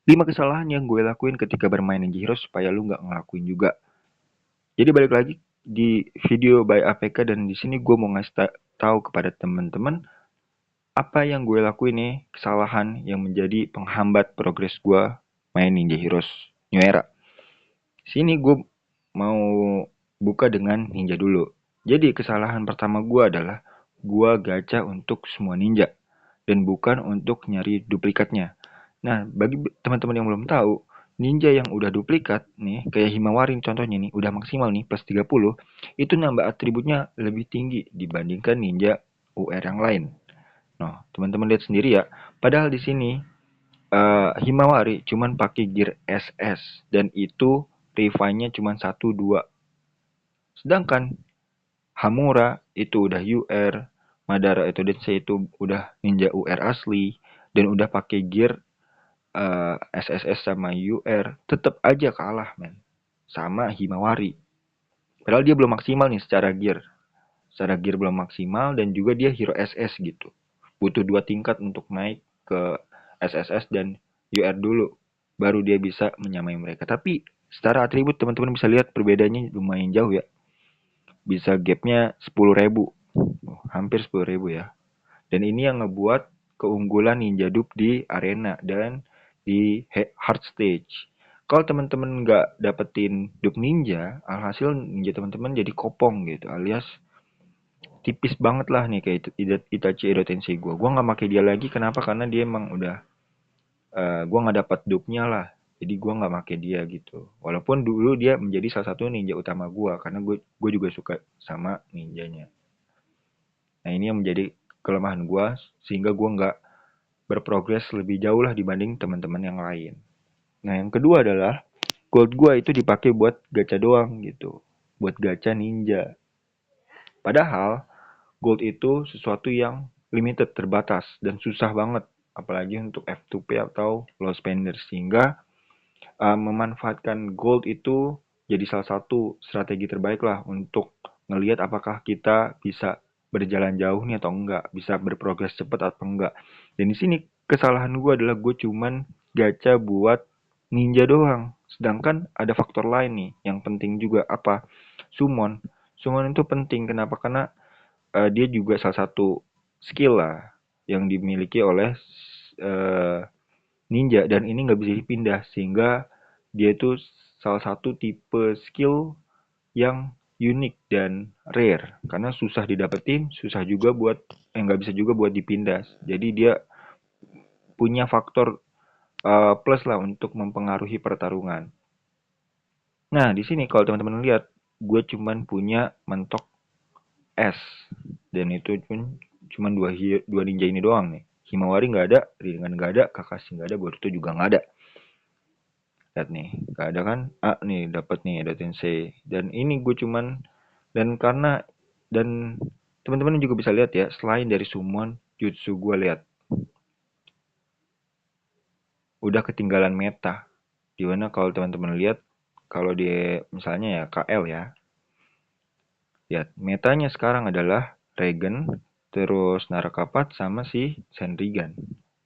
5 kesalahan yang gue lakuin ketika bermain Ninja Heroes supaya lu nggak ngelakuin juga. Jadi balik lagi di video by APK dan di sini gue mau ngasih tahu kepada teman-teman apa yang gue lakuin nih, kesalahan yang menjadi penghambat progres gue main Ninja Heroes New Era. Sini gue mau buka dengan ninja dulu. Jadi kesalahan pertama gue adalah gue gacha untuk semua ninja dan bukan untuk nyari duplikatnya. Nah, bagi teman-teman yang belum tahu, ninja yang udah duplikat nih, kayak Himawarin contohnya nih, udah maksimal nih plus 30, itu nambah atributnya lebih tinggi dibandingkan ninja UR yang lain. Nah, teman-teman lihat sendiri ya. Padahal di sini Himawari cuman pakai gear SS dan itu revive-nya cuman 1 2. Sedangkan Hamura itu udah UR, Madara itu Densei itu udah ninja UR asli dan udah pakai gear SSS sama UR, tetap aja kalah men sama Himawari. Padahal dia belum maksimal nih secara gear. Secara gear belum maksimal dan juga dia hero SS gitu. Butuh 2 tingkat untuk naik ke SSS dan UR dulu. Baru dia bisa menyamai mereka. Tapi secara atribut teman-teman bisa lihat perbedaannya lumayan jauh ya. Bisa gapnya 10.000. Hampir 10.000 ya. Dan ini yang ngebuat keunggulan Ninja Dupe di arena dan di hard stage. Kalau teman-teman nggak dapetin Dupe Ninja, alhasil ninja teman-teman jadi kopong gitu, alias tipis banget lah nih kayak Itachi Edo Tensei gue. Gue nggak pakai dia lagi, kenapa? Karena dia emang udah, gue nggak dapat dupe-nya lah. Jadi gue nggak pakai dia gitu. Walaupun dulu dia menjadi salah satu ninja utama gue, karena gue juga suka sama ninjanya. Nah ini yang menjadi kelemahan gue, sehingga gue nggak berprogres lebih jauh lah dibanding teman-teman yang lain. Nah yang kedua adalah gold gue itu dipakai buat gacha doang gitu, buat gacha ninja. Padahal gold itu sesuatu yang limited, terbatas dan susah banget, apalagi untuk F2P atau low spender, sehingga memanfaatkan gold itu jadi salah satu strategi terbaik lah untuk ngelihat apakah kita bisa berjalan jauh nih atau enggak, bisa berprogres cepat atau enggak. Dan di sini kesalahan gue adalah gue cuman gacha buat ninja doang. Sedangkan ada faktor lain nih yang penting juga, apa? Summon. Summon itu penting. Kenapa? Karena dia juga salah satu skill lah yang dimiliki oleh uh, ninja dan ini nggak bisa dipindah, sehingga dia itu salah satu tipe skill yang unik dan rare karena susah didapetin, susah juga buat nggak bisa juga buat dipindah. Jadi dia punya faktor plus lah untuk mempengaruhi pertarungan. Nah di sini kalau teman-teman lihat, gue cuman punya mentok S dan itu pun cuman dua ninja ini doang nih. Himawari nggak ada, Rinnegan nggak ada, Kakashi nggak ada, Boruto juga nggak ada. Lihat nih, nggak ada kan? Nih dapat nih ada Tensei. Dan ini gue cuman, dan karena, dan teman-teman juga bisa lihat ya, selain dari summon, jutsu gue lihat udah ketinggalan meta. Dimana kalau teman-teman lihat, kalau di misalnya ya KL ya, lihat metanya sekarang adalah Regen, terus Narakapat sama si Senrigan.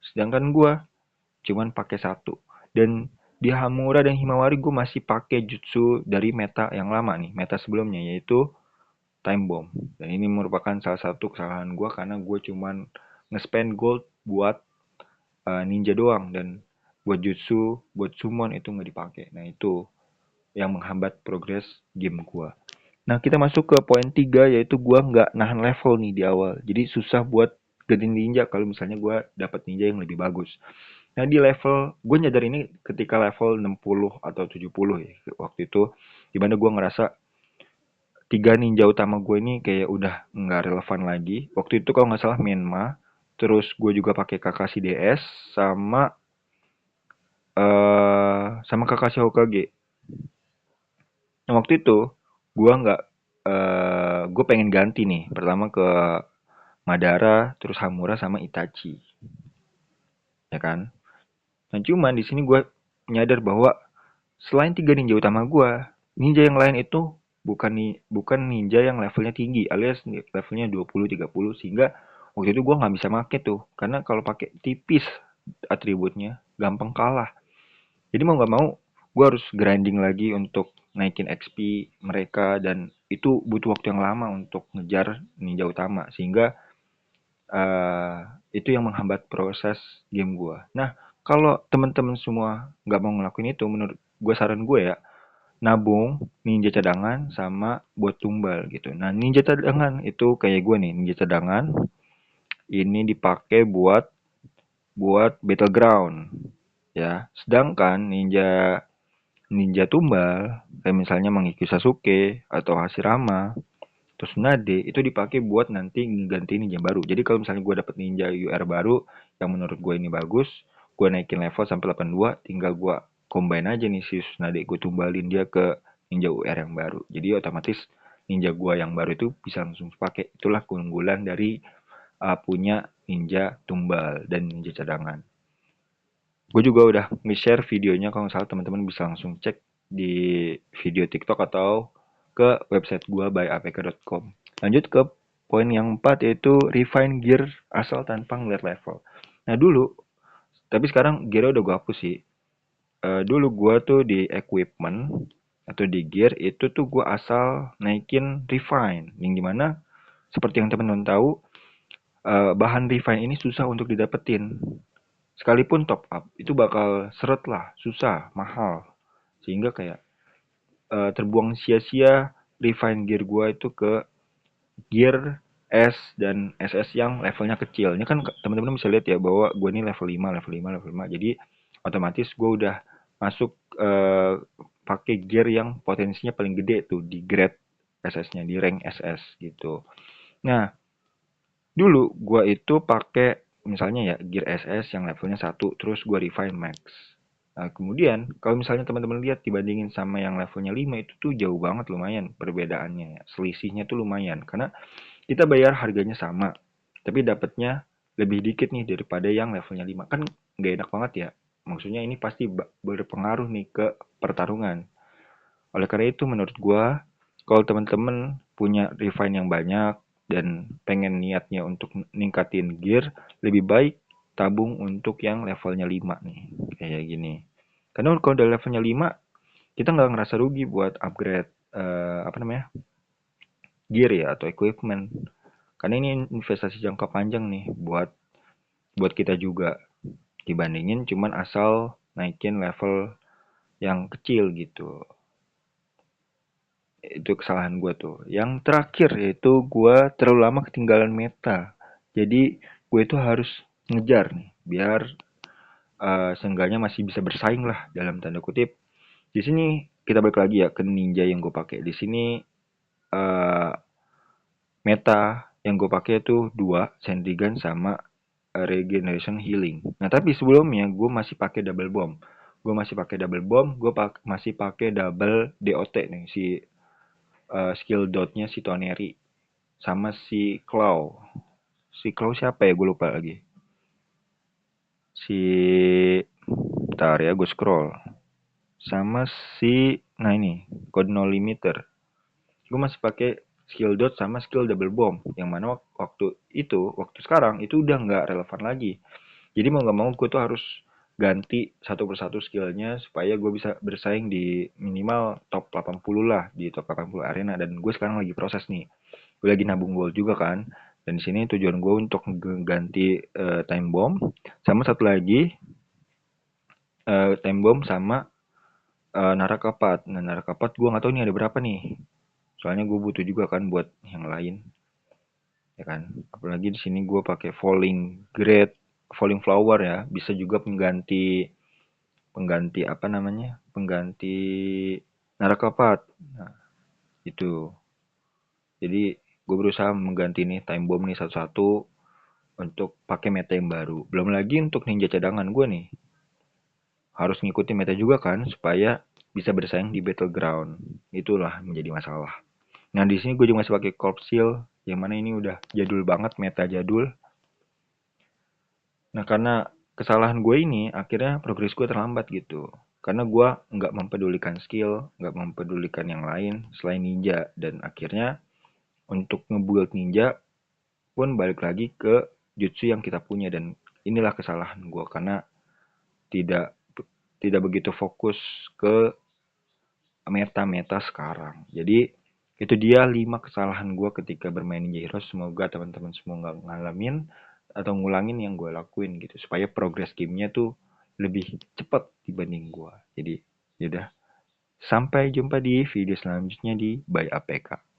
Sedangkan gue cuman pakai satu. Dan di Hamura dan Himawari gue masih pakai jutsu dari meta yang lama nih, meta sebelumnya, yaitu Time Bomb. Dan ini merupakan salah satu kesalahan gue karena gue cuman nge-spend gold buat ninja doang dan buat jutsu, buat summon itu nggak dipakai. Nah itu yang menghambat progres game gue. Nah kita masuk ke poin 3, yaitu gue nggak nahan level nih di awal. Jadi susah buat gantiin ninja kalau misalnya gue dapat ninja yang lebih bagus. Nah di level, gue nyadar ini ketika level 60 atau 70 ya waktu itu, dimana gue ngerasa 3 ninja utama gue ini kayak udah nggak relevan lagi. Waktu itu kalau nggak salah Menma, terus gue juga pakai Kakashi DS sama sama Kakashi Hokage. Nah waktu itu gue nggak gue pengen ganti nih, pertama ke Madara, terus Hamura sama Itachi, ya kan? Nah cuman di sini gue nyadar bahwa selain 3 ninja utama gue, ninja yang lain itu bukan ninja yang levelnya tinggi, alias levelnya 20 30, sehingga waktu itu gue nggak bisa make tuh. Karena kalau pakai tipis atributnya gampang kalah. Jadi mau nggak mau, gue harus grinding lagi untuk naikin XP mereka, dan itu butuh waktu yang lama untuk ngejar ninja utama, sehingga eh itu yang menghambat proses game gue. Nah, kalau teman-teman semua nggak mau ngelakuin itu, menurut gue, saran gue ya, nabung ninja cadangan sama buat tumbal gitu. Nah, ninja cadangan itu kayak gue nih, ninja cadangan ini dipakai buat buat battleground ya. Sedangkan ninja ninja tumbal kayak misalnya Mangekyo Sasuke atau Hashirama terus Tsunade itu dipakai buat nanti ngeganti ninja baru. Jadi kalau misalnya gue dapet ninja UR baru yang menurut gue ini bagus, gue naikin level sampai 82, tinggal gue combine aja nih si Tsunade, gue tumbalin dia ke ninja UR yang baru. Jadi otomatis ninja gue yang baru itu bisa langsung pakai. Itulah keunggulan dari punya ninja tumbal dan ninja cadangan. Gue juga udah nge-share videonya, kalau nggak salah teman-teman bisa langsung cek di video TikTok atau ke website gue by apk.com. Lanjut ke poin yang 4, yaitu refine gear asal tanpa ngeliat level. Nah dulu, tapi sekarang gear udah gue hapus sih. Dulu gue tuh di equipment atau di gear itu tuh gue asal naikin refine, yang dimana seperti yang teman-teman tahu, bahan refine ini susah untuk didapetin. Sekalipun top up itu bakal seret lah, susah, mahal, sehingga kayak terbuang sia-sia refine gear gua itu ke gear S dan SS yang levelnya kecil. Ini kan teman-teman bisa lihat ya bahwa gua ini level 5, level 5, level 5. Jadi otomatis gua udah masuk pakai gear yang potensinya paling gede tuh di grade SS-nya, di rank SS gitu. Nah, dulu gua itu pakai misalnya ya gear SS yang levelnya 1, terus gua refine max. Nah, kemudian kalau misalnya teman-teman lihat dibandingin sama yang levelnya 5, itu tuh jauh banget lumayan perbedaannya ya. Selisihnya tuh lumayan karena kita bayar harganya sama, tapi dapatnya lebih dikit nih daripada yang levelnya 5. Kan nggak enak banget ya. Maksudnya ini pasti berpengaruh nih ke pertarungan. Oleh karena itu menurut gua, kalau teman-teman punya refine yang banyak dan pengen niatnya untuk ningkatin gear, lebih baik tabung untuk yang levelnya 5 nih, kayak gini. Karena kalau udah levelnya 5, kita nggak ngerasa rugi buat upgrade apa namanya, gear ya atau equipment. Karena ini investasi jangka panjang nih buat buat kita juga, dibandingin cuman asal naikin level yang kecil gitu. Itu kesalahan gue tuh. Yang terakhir yaitu gue terlalu lama ketinggalan meta. Jadi gue itu harus ngejar nih biar seenggaknya masih bisa bersaing lah dalam tanda kutip. Di sini kita balik lagi ya ke ninja yang gue pakai. Di sini uh, meta yang gue pakai itu dua, Sandrigan sama Regeneration Healing. Nah tapi sebelumnya gue masih pakai double bomb. Gue masih pakai double bomb, masih pakai double DOT nih, si skill dotnya si Toneri sama si Claw. Si Claw siapa ya? Gue lupa lagi. Si Bentar ya, gue scroll. Sama si, nah ini, Code No Limiter. Gue masih pakai skill dot sama skill double bomb. Yang mana waktu sekarang itu udah nggak relevan lagi. Jadi mau nggak mau gue tuh harus ganti satu persatu skillnya supaya gue bisa bersaing di minimal top 80 lah, di top 80 arena. Dan gue sekarang lagi proses nih, gue lagi nabung gold juga kan, dan di sini tujuan gue untuk ganti time bomb sama satu lagi time bomb sama narakapat. Nah narakapat gue nggak tahu ini ada berapa nih, soalnya gue butuh juga kan buat yang lain ya kan. Apalagi di sini gue pakai falling flower ya, bisa juga pengganti pengganti apa namanya, pengganti narakapat. Nah itu, jadi gue berusaha mengganti nih time bomb nih satu-satu untuk pakai meta yang baru. Belum lagi untuk ninja cadangan gue nih, harus ngikutin meta juga kan supaya bisa bersaing di battleground. Itulah menjadi masalah. Nah di sini gue juga masih pakai corp seal, yang mana ini udah jadul banget, meta jadul. Nah karena kesalahan gue ini akhirnya progres gue terlambat gitu. Karena gue nggak mempedulikan skill, nggak mempedulikan yang lain selain ninja, dan akhirnya untuk ngebuild ninja pun balik lagi ke jutsu yang kita punya. Dan inilah kesalahan gue karena tidak tidak begitu fokus ke meta-meta sekarang. Jadi itu dia 5 kesalahan gue ketika bermain Ninja Heroes. Semoga teman-teman semua nggak ngalamin atau ngulangin yang gue lakuin gitu, supaya progress gamenya tuh lebih cepat dibanding gue. Jadi yaudah, sampai jumpa di video selanjutnya di By APK.